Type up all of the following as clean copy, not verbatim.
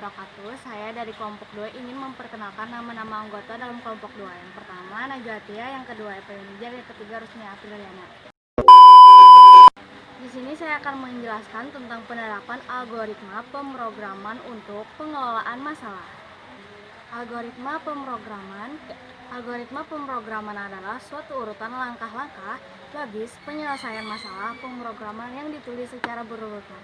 wabarakatuh. Saya dari kelompok 2 ingin memperkenalkan nama-nama anggota dalam kelompok 2. Yang pertama Najwatia, yang kedua Eva Yunija, yang ketiga Rusnia Apriliana. Di sini saya akan menjelaskan tentang penerapan algoritma pemrograman untuk pengelolaan masalah. Algoritma pemrograman adalah suatu urutan langkah-langkah logis penyelesaian masalah pemrograman yang ditulis secara berurutan.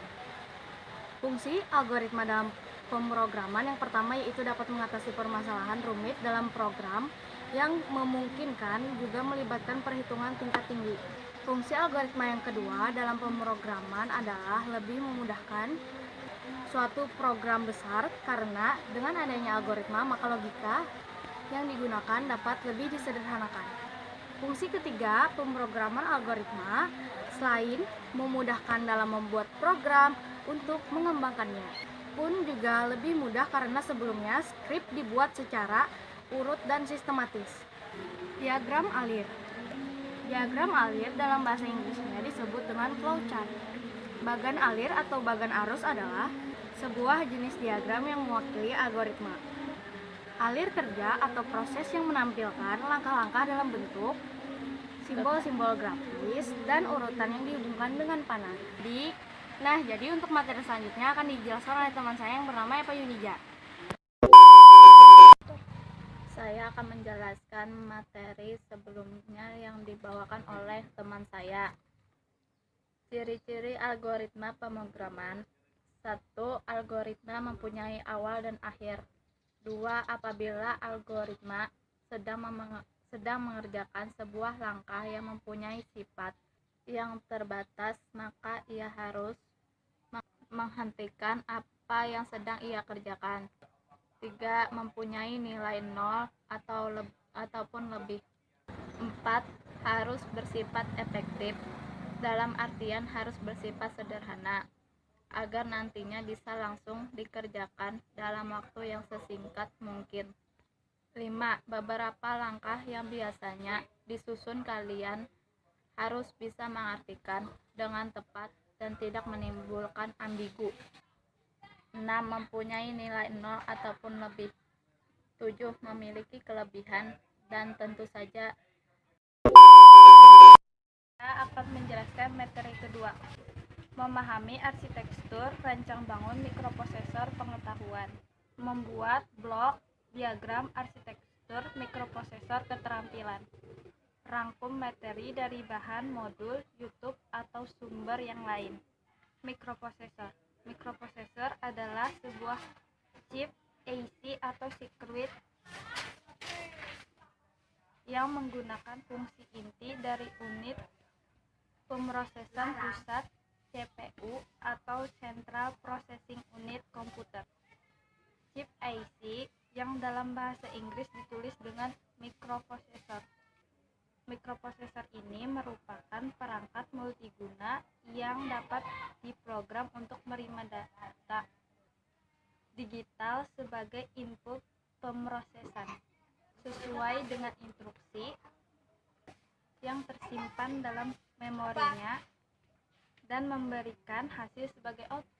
Fungsi algoritma dalam pemrograman yang pertama yaitu dapat mengatasi permasalahan rumit dalam program yang memungkinkan juga melibatkan perhitungan tingkat tinggi. Fungsi algoritma yang kedua dalam pemrograman adalah lebih memudahkan suatu program besar karena dengan adanya algoritma maka logika yang digunakan dapat lebih disederhanakan. Fungsi ketiga pemrograman algoritma selain memudahkan dalam membuat program untuk mengembangkannya pun juga lebih mudah karena sebelumnya skrip dibuat secara urut dan sistematis. Diagram alir. Diagram alir dalam bahasa Inggrisnya disebut dengan flowchart. Bagan alir atau bagan arus adalah sebuah jenis diagram yang mewakili algoritma. Alir kerja atau proses yang menampilkan langkah-langkah dalam bentuk simbol-simbol grafis dan urutan yang dihubungkan dengan panah. Nah, jadi untuk materi selanjutnya akan dijelaskan oleh teman saya yang bernama Eva Yunija. Saya akan menjelaskan materi sebelumnya yang dibawakan oleh teman saya. Ciri-ciri algoritma pemrograman. 1. Algoritma mempunyai awal dan akhir. 2. Apabila algoritma sedang mengerjakan sebuah langkah yang mempunyai sifat yang terbatas, maka ia harus menghentikan apa yang sedang ia kerjakan. 3. Mempunyai nilai 0 ataupun lebih. 4. Harus bersifat efektif, dalam artian harus bersifat sederhana, agar nantinya bisa langsung dikerjakan dalam waktu yang sesingkat mungkin. 5. Beberapa langkah yang biasanya disusun kalian harus bisa mengartikan dengan tepat dan tidak menimbulkan ambigu. 6. Mempunyai nilai 0 ataupun lebih. 7. Memiliki kelebihan dan tentu saja. Saya akan menjelaskan materi kedua. Memahami arsitektur rancang bangun mikroprosesor pengetahuan. Membuat blok diagram arsitektur mikroprosesor keterampilan. Rangkum materi dari bahan modul YouTube atau sumber yang lain. Mikroprosesor. Mikroprosesor adalah sebuah chip IC atau sirkuit yang menggunakan fungsi inti dari unit pemrosesan pusat CPU atau Central Processing Unit komputer. Chip IC yang dalam bahasa Inggris ditulis dengan mikroprosesor. Mikroprosesor ini merupakan perangkat multiguna yang dapat diprogram untuk menerima data digital sebagai input pemrosesan sesuai dengan instruksi yang tersimpan dalam memorinya dan memberikan hasil sebagai output.